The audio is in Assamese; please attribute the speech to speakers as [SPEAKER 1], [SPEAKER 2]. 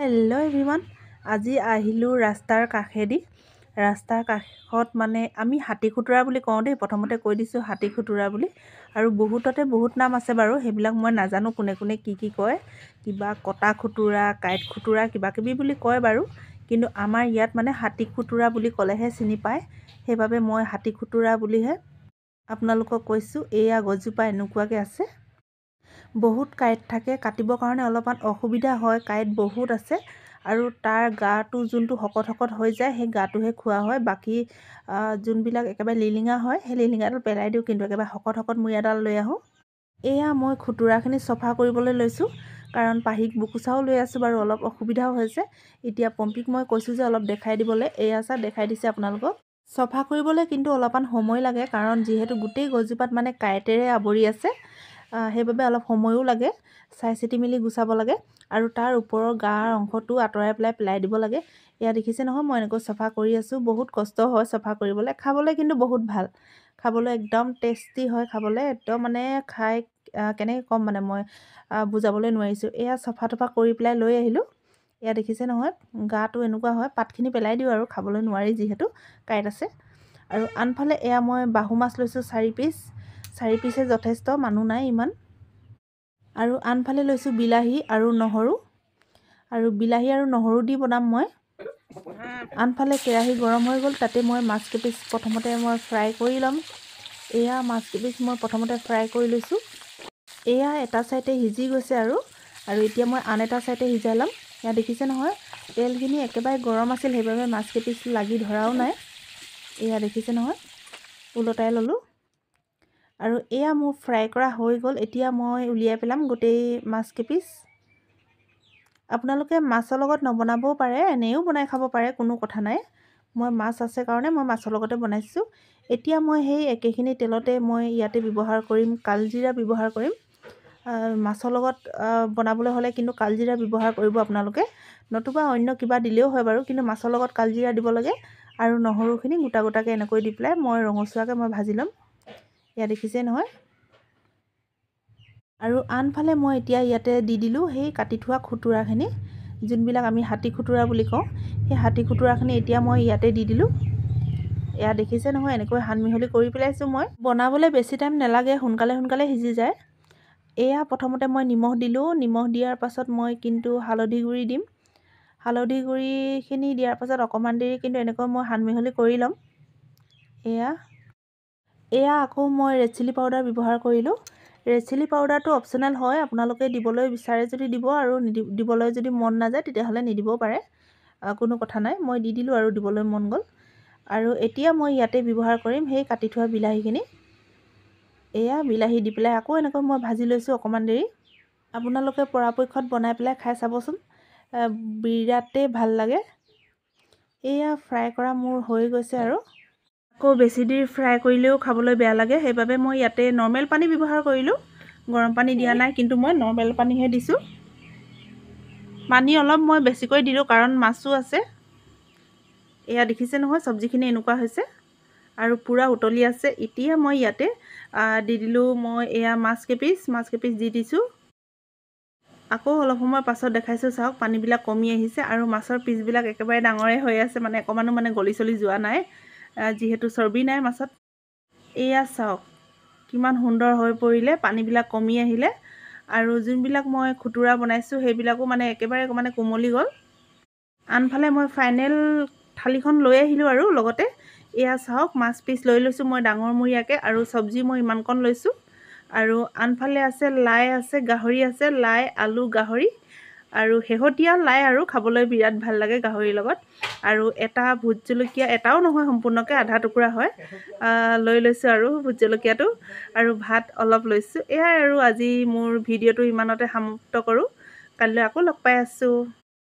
[SPEAKER 1] হেল্ল' এভৰিৱান, আজি আহিলোঁ ৰাস্তাৰ কাষেদি। ৰাস্তাৰ কাষত মানে আমি হাতী খুতুৰা বুলি কওঁ দেই, প্ৰথমতে কৈ দিছোঁ হাতী খুতুৰা বুলি। আৰু বহুততে বহুত নাম আছে বাৰু, সেইবিলাক মই নাজানো কোনে কোনে কি কয়। কিবা কটা খুতুৰা, কাঁইট খুতুৰা কিবা কিবি বুলি কয় বাৰু, কিন্তু আমাৰ ইয়াত মানে হাতী খুতুৰা বুলি ক'লেহে চিনি পায়। সেইবাবে মই হাতী খুতুৰা বুলিহে আপোনালোকক কৈছোঁ। এয়া গছজোপা এনেকুৱাকৈ আছে। বহুত কাঁইট থাকে, কাটিবৰ কাৰণে অলপমান অসুবিধা হয়। কাঁইট বহুত আছে আৰু তাৰ গাটো যোনটো শকত হৈ যায়, সেই গাটোহে খোৱা হয়। বাকী যোনবিলাক একেবাৰে লিলিঙা হয়, সেই লিলিঙাটো পেলাই দিওঁ, কিন্তু একেবাৰে শকত মই এডাল লৈ আহোঁ। এয়া মই খুতুৰাখিনি চফা কৰিবলৈ লৈছোঁ, কাৰণ পাহিক বুকুচাও লৈ আছোঁ বাৰু, অলপ অসুবিধাও হৈছে। এতিয়া পম্পীক মই কৈছোঁ যে অলপ দেখাই দিবলৈ, এয়া চা দেখাই দিছে আপোনালোকক। চফা কৰিবলৈ কিন্তু অলপমান সময় লাগে, কাৰণ যিহেতু গোটেই গছজোপাত মানে কাঁইটেৰে আৱৰি আছে, সেইবাবে অলপ সময়ো লাগে। চাই চিতি মেলি গুচাব লাগে আৰু তাৰ ওপৰৰ গাৰ অংশটো আঁতৰাই পেলাই দিব লাগে। এয়া দেখিছে নহয়, মই এনেকৈ চফা কৰি আছোঁ। বহুত কষ্ট হয় চফা কৰিবলৈ, খাবলৈ কিন্তু বহুত ভাল। খাবলৈ একদম টেষ্টি হয়, খাবলৈ একদম মানে খাই কেনেকৈ ক'ম মানে মই বুজাবলৈ নোৱাৰিছোঁ। এয়া চফা তফা কৰি পেলাই লৈ আহিলোঁ। এয়া দেখিছে নহয়, গাটো এনেকুৱা হয়, পাতখিনি পেলাই দিওঁ আৰু খাবলৈ নোৱাৰি যিহেতু কাঁইট আছে। আৰু আনফালে এয়া মই বাহু মাছ লৈছোঁ 4 পিচ। 4 পিচে যথেষ্ট, মানুহ নাই ইমান। আৰু আনফালে লৈছোঁ বিলাহী আৰু নহৰু, আৰু বিলাহী আৰু নহৰু দি বনাম মই। আনফালে কেৰাহী গৰম হৈ গ'ল, তাতে মই মাছকেইপিচ প্ৰথমতে মই ফ্ৰাই কৰি ল'ম। এয়া মাছকেইপিচ মই প্ৰথমতে ফ্ৰাই কৰি লৈছোঁ। এয়া এটা ছাইডে সিজি গৈছে আৰু এতিয়া মই আন এটা ছাইডে সিজাই ল'ম। এয়া দেখিছে নহয়, তেলখিনি একেবাৰে গৰম আছিল, সেইবাবে মাছকেইপিচ লাগি ধৰাও নাই। এয়া দেখিছে নহয়, ওলটাই ল'লোঁ। আৰু এয়া মোৰ ফ্ৰাই কৰা হৈ গ'ল। এতিয়া মই উলিয়াই পেলাম গোটেই মাছকেইপিচ। আপোনালোকে মাছৰ লগত নবনাবও পাৰে, এনেও বনাই খাব পাৰে, কোনো কথা নাই। মই মাছ আছে কাৰণে মই মাছৰ লগতে বনাইছোঁ। এতিয়া মই সেই একেখিনি তেলতে মই ইয়াতে ব্যৱহাৰ কৰিম, কালজিৰা ব্যৱহাৰ কৰিম। মাছৰ লগত বনাবলৈ হ'লে কিন্তু কালজিৰা ব্যৱহাৰ কৰিব আপোনালোকে, নতুবা অন্য কিবা দিলেও হয় বাৰু, কিন্তু মাছৰ লগত কালজিৰা দিব লাগে। আৰু নহৰুখিনি গোটাকৈ এনেকৈ দি পেলাই মই ৰঙচুৱাকৈ মই ভাজি ল'ম। এয়া দেখিছে নহয়। আৰু আনফালে মই এতিয়া ইয়াতে দি দিলোঁ সেই কাটি থোৱা খুতুৰাখিনি, যোনবিলাক আমি হাতী খুতুৰা বুলি কওঁ, সেই হাতী খুতুৰাখিনি এতিয়া মই ইয়াতে দি দিলোঁ। এয়া দেখিছে নহয়, এনেকৈ সান মিহলি কৰি পেলাইছোঁ মই। বনাবলৈ বেছি টাইম নালাগে, সোনকালে সিজি যায়। এয়া প্ৰথমতে মই নিমখ দিলোঁ। নিমখ দিয়াৰ পাছত মই কিন্তু হালধি গুড়ি দিম। হালধি গুড়িখিনি দিয়াৰ পাছত অকণমান দেৰি কিন্তু এনেকৈ মই সান মিহলি কৰি ল'ম। এয়া আকৌ মই ৰেড চিলি পাউডাৰ ব্যৱহাৰ কৰিলোঁ। ৰেড চিলি পাউডাৰটো অপশ্যনেল হয়, আপোনালোকে দিবলৈ বিচাৰে যদি দিব, আৰু দিবলৈ যদি মন নাযায় তেতিয়াহ'লে নিদিবও পাৰে, কোনো কথা নাই। মই দি দিলোঁ আৰু দিবলৈ মন গ'ল। আৰু এতিয়া মই ইয়াতে ব্যৱহাৰ কৰিম সেই কাটি থোৱা বিলাহীখিনি। এয়া বিলাহী দি পেলাই আকৌ এনেকৈ মই ভাজি লৈছোঁ অকণমান দেৰি। আপোনালোকে পৰাপক্ষত বনাই পেলাই খাই চাবচোন, বিৰাটেই ভাল লাগে। এয়া ফ্ৰাই কৰা মোৰ হৈ গৈছে আৰু। আকৌ বেছি দেৰি ফ্ৰাই কৰিলেও খাবলৈ বেয়া লাগে, সেইবাবে মই ইয়াতে নৰ্মেল পানী ব্যৱহাৰ কৰিলোঁ। গৰম পানী দিয়া নাই, কিন্তু মই নৰ্মেল পানীহে দিছোঁ। পানী অলপ মই বেছিকৈ দিলোঁ, কাৰণ মাছো আছে। এয়া দেখিছে নহয়, চব্জিখিনি এনেকুৱা হৈছে আৰু পূৰা উতলি আছে। এতিয়া মই ইয়াতে দি দিলোঁ মই এয়া মাছকেইপিচ দি দিছোঁ। আকৌ অলপ সময় পাছত দেখাইছোঁ, চাওক পানীবিলাক কমি আহিছে আৰু মাছৰ পিচবিলাক একেবাৰে ডাঙৰে হৈ আছে, মানে অকণমানো মানে গলি চলি যোৱা নাই, যিহেতু চৰ্বি নাই মাছত। এয়া চাওক কিমান সুন্দৰ হৈ পৰিলে, পানীবিলাক কমি আহিলে। আৰু যোনবিলাক মই খুতুৰা বনাইছোঁ সেইবিলাকো মানে একেবাৰে মানে কোমলি গ'ল। আনফালে মই ফাইনেল থালিখন লৈ আহিলোঁ আৰু লগতে। এয়া চাওক, মাছ পিচ লৈ লৈছোঁ মই ডাঙৰমূৰীয়াকৈ, আৰু চব্জি মই ইমানকণ লৈছোঁ। আৰু আনফালে আছে লাই, আছে গাহৰি আছে, লাই আলু গাহৰি, আৰু শেহতীয়া লাই, আৰু খাবলৈ বিৰাট ভাল লাগে গাহৰিৰ লগত। আৰু এটা ভোট জলকীয়া, এটাও নহয় সম্পূৰ্ণকৈ, আধা টুকুৰা হয়, লৈ লৈছোঁ আৰু ভোট জলকীয়াটো। আৰু ভাত অলপ লৈছোঁ। এয়াই আৰু আজি মোৰ ভিডিঅ'টো ইমানতে সমাপ্ত কৰোঁ। কালিলৈ আকৌ লগ পাই আছোঁ।